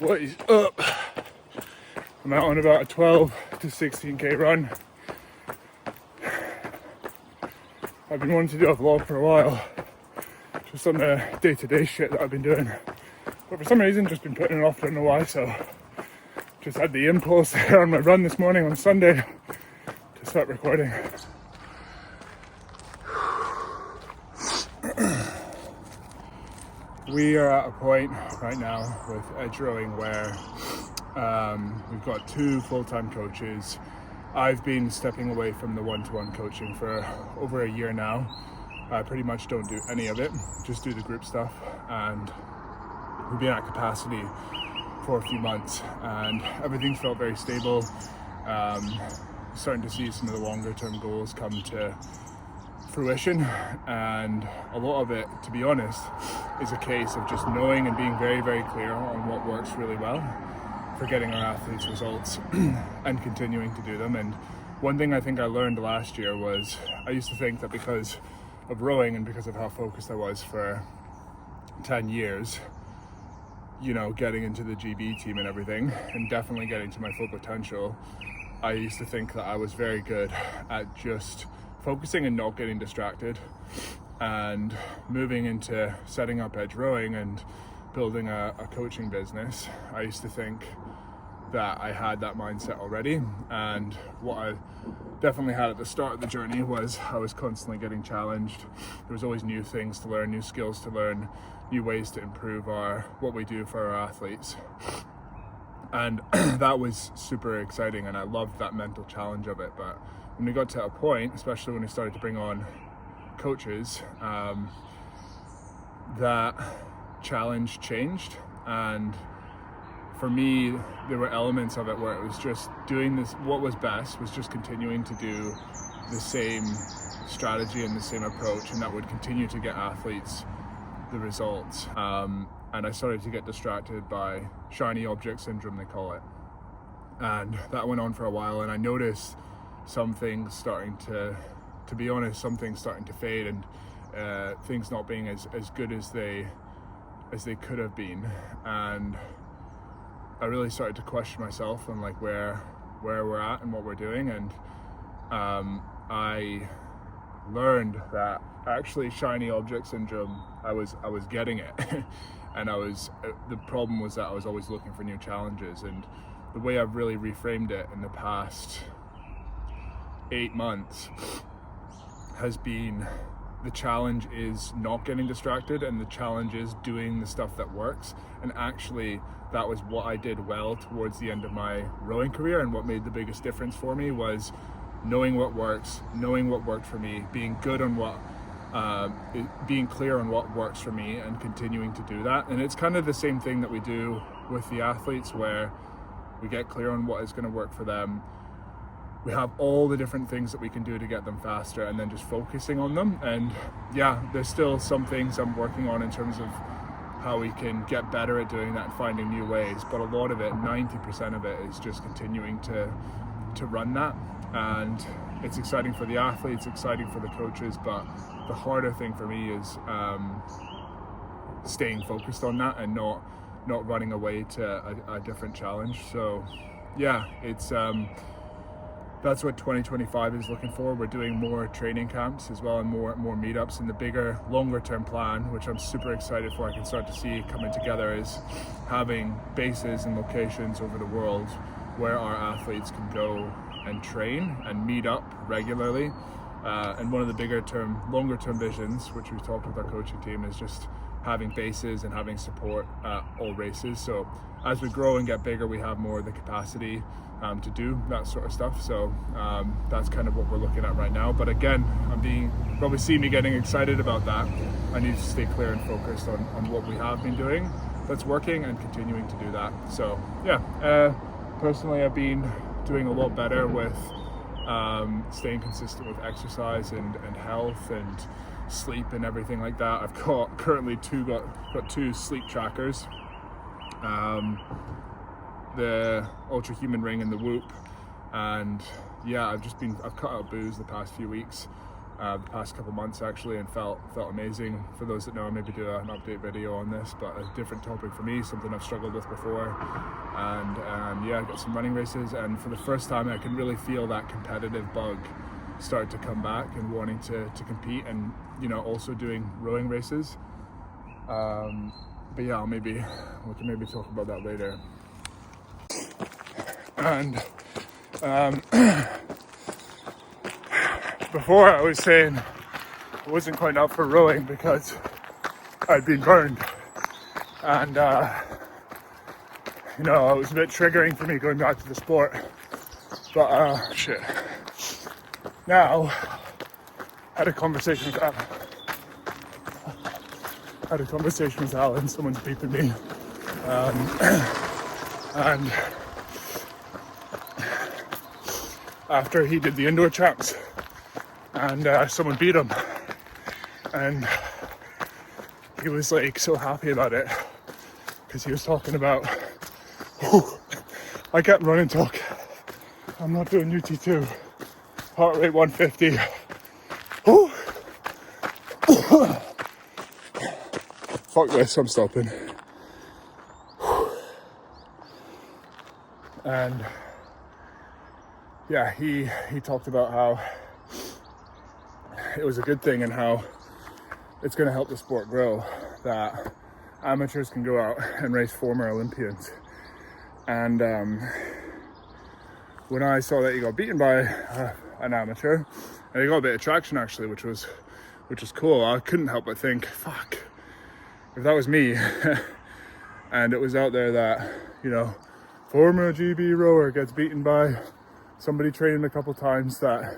What is up? I'm out on about a 12 to 16k run. I've been wanting to do a vlog for a while, just on the day-to-day shit that I've been doing, but for some reason just been putting it off, don't know why. So just had the impulse there on my run this morning on Sunday to start recording. We are at a point right now with edge rowing where we've got 2 full-time coaches. I've been stepping away from the one-to-one coaching for over a year now. I pretty much don't do any of it, just do the group stuff, and we've been at capacity for a few months and everything's felt very stable. Starting to see some of the longer term goals come to fruition, and a lot of it, to be honest, is a case of just knowing and being very, very clear on what works really well for getting our athletes results and continuing to do them. And one thing I think I learned last year was I used to think that because of rowing and because of how focused I was for 10 years, you know, getting into the GB team and everything, and definitely getting to my full potential, I used to think that I was very good at just focusing and not getting distracted, and moving into setting up edge rowing and building a coaching business. I used to think that I had that mindset already, and what I definitely had at the start of the journey was I was constantly getting challenged. There was always new things to learn, new skills to learn, new ways to improve what we do for our athletes, and that was super exciting, and I loved that mental challenge of it. But when we got to a point, especially when we started to bring on coaches, that challenge changed, and for me there were elements of it where it was just doing this, what was best was just continuing to do the same strategy and the same approach, and that would continue to get athletes the results. And I started to get distracted by shiny object syndrome, they call it, and that went on for a while, and I noticed some things starting to be honest, some things starting to fade, and things not being as good as they could have been. And I really started to question myself and like where we're at and what we're doing. And I learned that actually shiny object syndrome, I was getting it and the problem was that I was always looking for new challenges. And the way I've really reframed it in the past 8 months has been, the challenge is not getting distracted, and the challenge is doing the stuff that works. And actually that was what I did well towards the end of my rowing career, and what made the biggest difference for me was knowing what works, knowing what worked for me, being good on what being clear on what works for me, and continuing to do that. And it's kind of the same thing that we do with the athletes, where we get clear on what is going to work for them. We have all the different things that we can do to get them faster, and then just focusing on them. And yeah, there's still some things I'm working on in terms of how we can get better at doing that and finding new ways. But a lot of it, 90% of it, is just continuing to run that. And it's exciting for the athletes, exciting for the coaches, but the harder thing for me is staying focused on that and not running away to a different challenge. So yeah, it's that's what 2025 is looking for. We're doing more training camps as well, and more meetups. And the bigger, longer term plan, which I'm super excited for, I can start to see coming together, is having bases and locations over the world where our athletes can go and train and meet up regularly. And one of the longer term visions, which we've talked with our coaching team, is just having bases and having support at all races. So as we grow and get bigger, we have more of the capacity to do that sort of stuff. So that's kind of what we're looking at right now. But again, you probably see me getting excited about that. I need to stay clear and focused on what we have been doing that's working, and continuing to do that. So yeah, personally I've been doing a lot better with staying consistent with exercise and health and sleep and everything like that. I've got currently got 2 sleep trackers, the Ultra Human Ring and the Whoop. And yeah, I've cut out booze the past few weeks, the past couple months actually, and felt amazing. For those that know, I maybe do an update video on this, but a different topic for me, something I've struggled with before. And yeah, I got some running races, and for the first time I can really feel that competitive bug start to come back and wanting to compete, and also doing rowing races. But yeah, we can maybe talk about that later. And before I was saying I wasn't quite up for rowing because I'd been burned, and it was a bit triggering for me going back to the sport. But shit. Now I had a conversation with Alan. Someone's beeping me, and after he did the indoor champs, and someone beat him, and he was like so happy about it because he was talking about, I kept running talk. I'm not doing UT2. Heart rate 150. Fuck this, I'm stopping. And yeah, he talked about how it was a good thing and how it's going to help the sport grow, that amateurs can go out and race former Olympians. And when I saw that he got beaten by an amateur, and he got a bit of traction actually, which was cool, I couldn't help but think, fuck, if that was me and it was out there that, former GB rower gets beaten by somebody training a couple times, that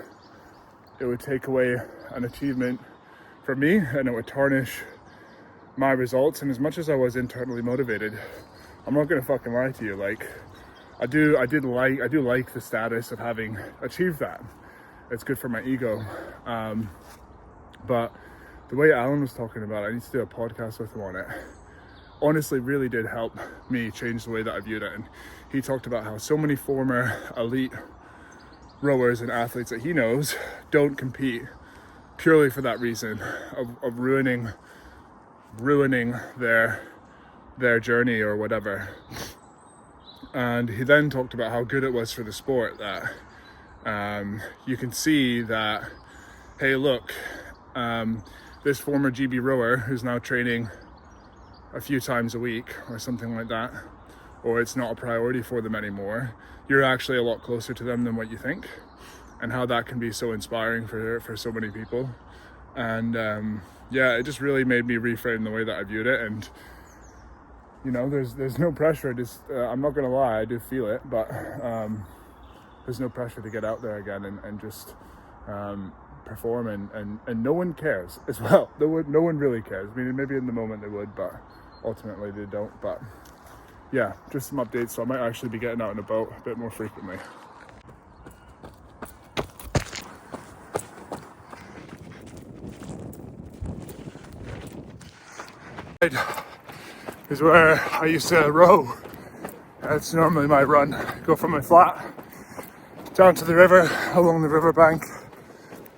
it would take away an achievement from me and it would tarnish my results. And as much as I was internally motivated, I'm not gonna fucking lie to you, like I do like the status of having achieved that. It's good for my ego. But the way Alan was talking about it, I need to do a podcast with him on it, honestly really did help me change the way that I viewed it. And he talked about how so many former elite rowers and athletes that he knows don't compete purely for that reason of ruining their journey or whatever. And he then talked about how good it was for the sport that you can see that, hey, look, this former GB rower who's now training a few times a week or something like that, or it's not a priority for them anymore, you're actually a lot closer to them than what you think, and how that can be so inspiring for so many people. And yeah, it just really made me reframe the way that I viewed it. And there's no pressure. I'm not gonna lie, I do feel it, but there's no pressure to get out there again and just perform, and no one cares as well. No one really cares. I mean, maybe in the moment they would, but ultimately they don't. But yeah, just some updates. So I might actually be getting out and about a bit more frequently. Is where I used to row. That's normally my run. Go from my flat down to the river, along the riverbank,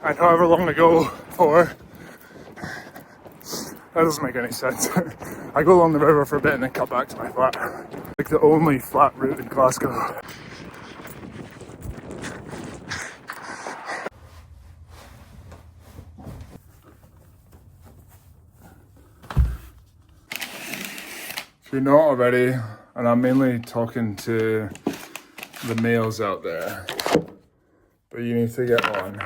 and however long I go for. That doesn't make any sense. I go along the river for a bit and then cut back to my flat. Like the only flat route in Glasgow. If you're not already, and I'm mainly talking to the males out there, but you need to get on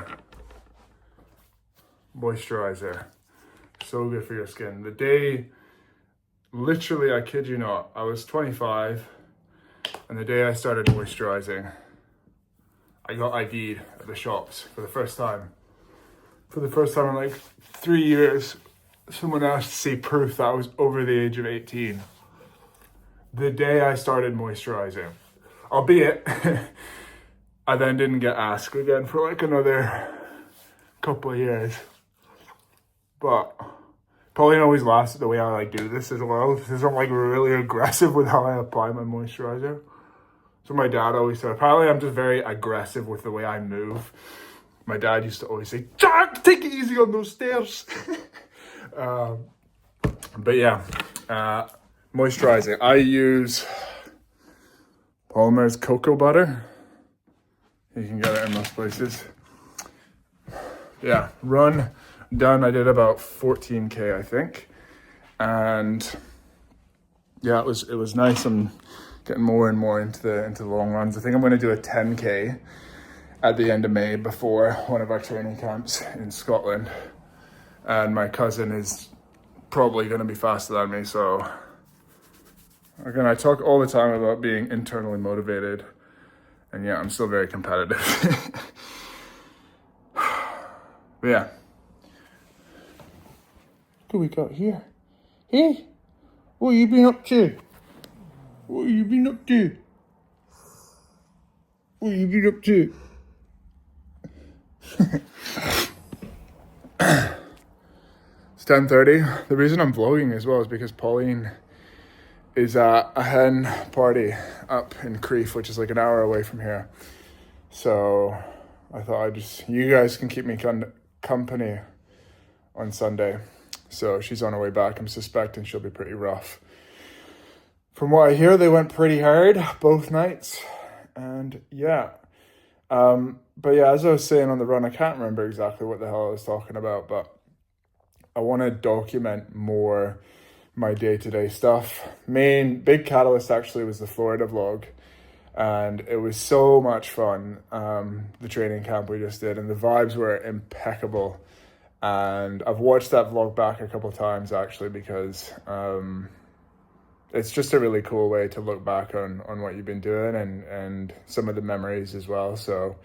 moisturizer. So good for your skin. The day, literally, I kid you not, I was 25, and the day I started moisturizing, I got ID'd at the shops for the first time. For the first time in like 3 years, someone asked to see proof that I was over the age of 18. The day I started moisturizing, albeit I then didn't get asked again for like another couple of years. But probably always lasted the way I like do this as well. Because I'm like really aggressive with how I apply my moisturizer. So my dad always said, apparently I'm just very aggressive with the way I move. My dad used to always say, Jack, take it easy on those stairs. But yeah, moisturizing. I use Palmer's cocoa butter. You can get it in most places. Yeah, run done. I did about 14K, I think. And yeah, it was nice. I'm getting more and more into the long runs. I think I'm going to do a 10K at the end of May before one of our training camps in Scotland. And my cousin is probably going to be faster than me. So again, I talk all the time about being internally motivated. And yeah, I'm still very competitive. But yeah. What do we got here? Hey, what have you been up to? What have you been up to? What have you been up to? It's 10:30. The reason I'm vlogging as well is because Pauline is at a hen party up in Crieff, which is like an hour away from here. So I thought you guys can keep me company on Sunday. So she's on her way back. I'm suspecting she'll be pretty rough. From what I hear, they went pretty hard both nights. And yeah. But yeah, as I was saying on the run, I can't remember exactly what the hell I was talking about, but I want to document more my day-to-day stuff. Big catalyst actually was the Florida vlog. And it was so much fun, the training camp we just did, and the vibes were impeccable. And I've watched that vlog back a couple of times actually because it's just a really cool way to look back on what you've been doing and some of the memories as well. So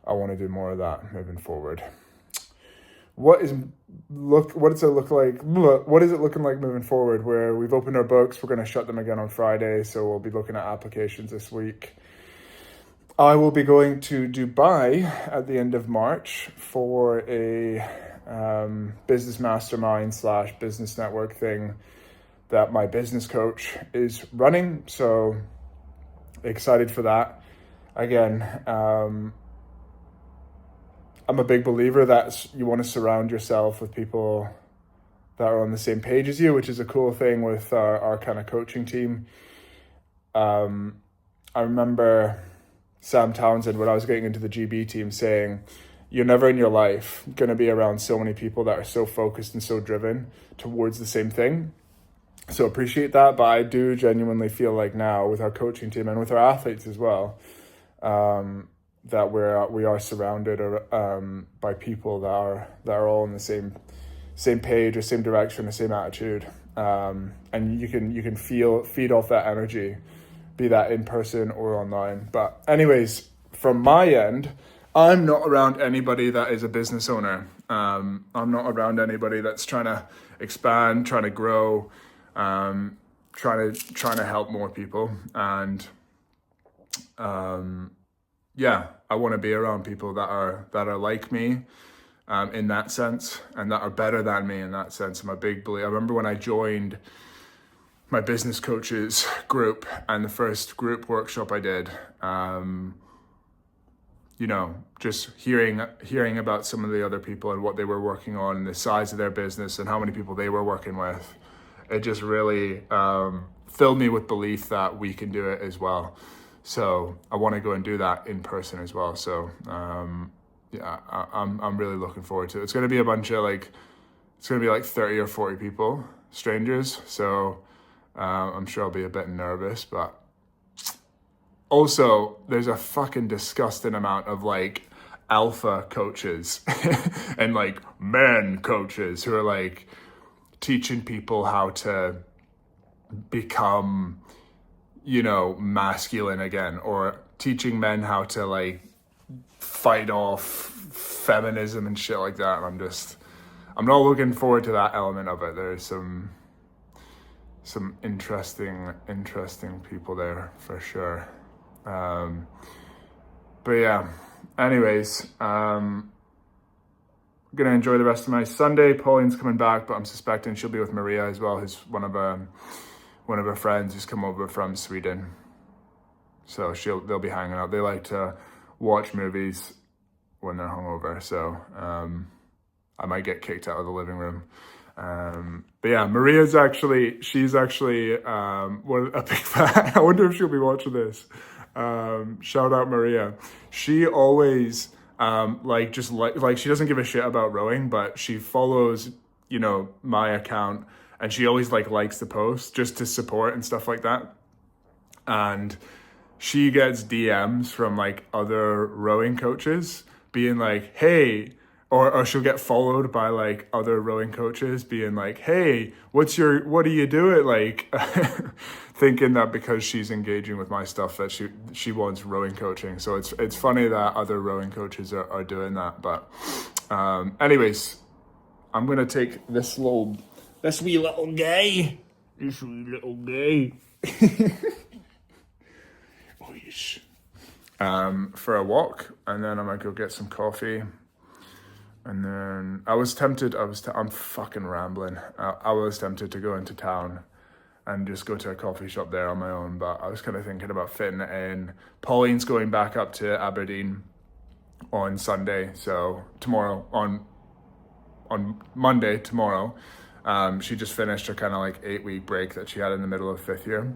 I want to do more of that moving forward. What is it looking like moving forward? Where we've opened our books, we're going to shut them again on Friday, so we'll be looking at applications this week. I will be going to Dubai at the end of March for a business mastermind / business network thing that my business coach is running. So excited for that. Again, I'm a big believer that you want to surround yourself with people that are on the same page as you, which is a cool thing with our kind of coaching team. I remember Sam Townsend, when I was getting into the GB team, saying, you're never in your life going to be around so many people that are so focused and so driven towards the same thing. So appreciate that. But I do genuinely feel like now with our coaching team and with our athletes as well, that we are surrounded by people that are all in the same page or same direction, the same attitude, and you can feed off that energy, be that in person or online. But anyways, from my end, I'm not around anybody that is a business owner. I'm not around anybody that's trying to expand, trying to grow, trying to help more people, and yeah, I want to be around people that are like me in that sense, and that are better than me in that sense. I'm a big believer. I remember when I joined my business coaches group and the first group workshop I did, just hearing about some of the other people and what they were working on and the size of their business and how many people they were working with, it just really filled me with belief that we can do it as well. So I want to go and do that in person as well. So yeah, I'm really looking forward to it. It's going to be a bunch of it's going to be like 30 or 40 people, strangers. So I'm sure I'll be a bit nervous, but also there's a fucking disgusting amount of alpha coaches and men coaches who are teaching people how to become masculine again, or teaching men how to fight off feminism and shit like that. And I'm not looking forward to that element of it. There's some interesting people there for sure. But yeah, anyways, gonna enjoy the rest of my Sunday. Pauline's coming back, but I'm suspecting she'll be with Maria as well, who's one of her friends who's come over from Sweden. So they'll be hanging out. They like to watch movies when they're hungover. So I might get kicked out of the living room. But yeah, she's actually a big fan. I wonder if she'll be watching this. Shout out Maria. She always like she doesn't give a shit about rowing, but she follows, you know, my account, and she always likes the post just to support and stuff like that. And she gets DMs from like other rowing coaches being like, hey, or she'll get followed by like other rowing coaches being like, hey, what do you do it like? Thinking that because she's engaging with my stuff that she wants rowing coaching. So it's funny that other rowing coaches are doing that. But anyways, I'm gonna take this wee little guy. Oh yes. For a walk, and then I might go get some coffee. And then I'm fucking rambling. I was tempted to go into town and just go to a coffee shop there on my own, but I was kind of thinking about fitting it in. Pauline's going back up to Aberdeen on Sunday, so tomorrow, on Monday, tomorrow, she just finished her kind of like 8-week break that she had in the middle of 5th year.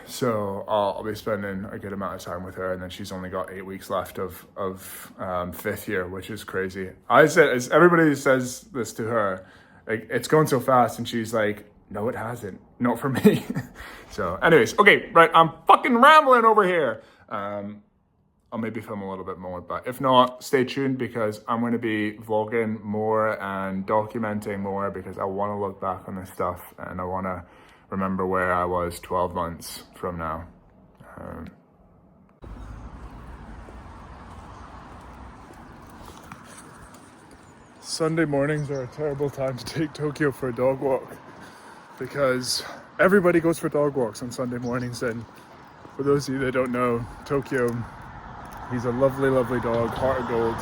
So I'll be spending a good amount of time with her, and then she's only got 8 weeks left of 5th year, which is crazy. As everybody says this to her, like, it's going so fast, and she's like, no, it hasn't, not for me. So anyways, okay, right, I'm fucking rambling over here. I'll maybe film a little bit more, but if not, stay tuned, because I'm going to be vlogging more and documenting more, because I want to look back on this stuff, and I want to remember where I was 12 months from now. Sunday mornings are a terrible time to take Tokyo for a dog walk, because everybody goes for dog walks on Sunday mornings. And for those of you that don't know, Tokyo, he's a lovely, lovely dog, heart of gold.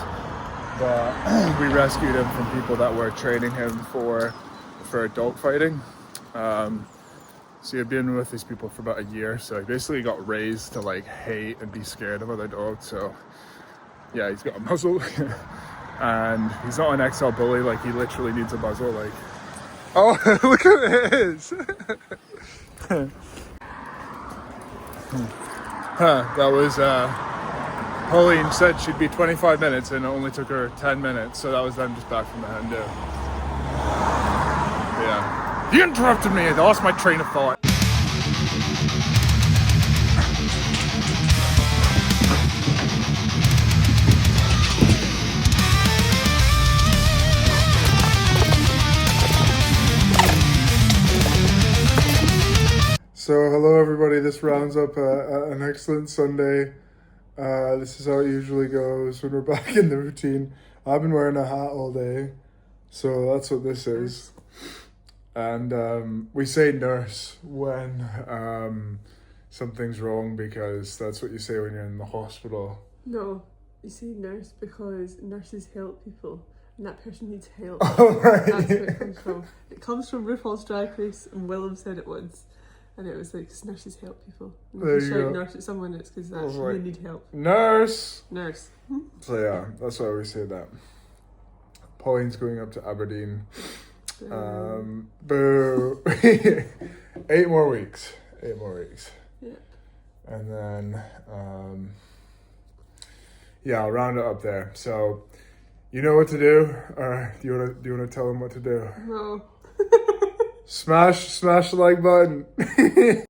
But we rescued him from people that were training him for dog fighting. So he'd been with these people for about a year, so he basically got raised to like hate and be scared of other dogs. So yeah, he's got a muzzle, and he's not an XL bully, like he literally needs a muzzle. Like, oh, look at this. That was Pauline said she'd be 25 minutes, and it only took her 10 minutes, so that was them just back from the Hendo. Yeah. You interrupted me, I lost my train of thought. So hello everybody, this rounds up an excellent Sunday. This is how it usually goes when we're back in the routine. I've been wearing a hat all day, so that's what this is. And we say nurse when something's wrong, because that's what you say when you're in the hospital. No, you say nurse because nurses help people, and that person needs help. Oh, right. That's where it comes from. It comes from RuPaul's Drag Race, and Willem said it once, and it was like, nurses help people. And There if you you shout go. nurse at someone, it's because I was they like, need help. Nurse! Nurse. So yeah, that's why we say that. Pauline's going up to Aberdeen. Boo. 8 more weeks. Yeah. And then yeah, I'll round it up there. So you know what to do, or do you wanna tell them what to do? No. Smash the like button.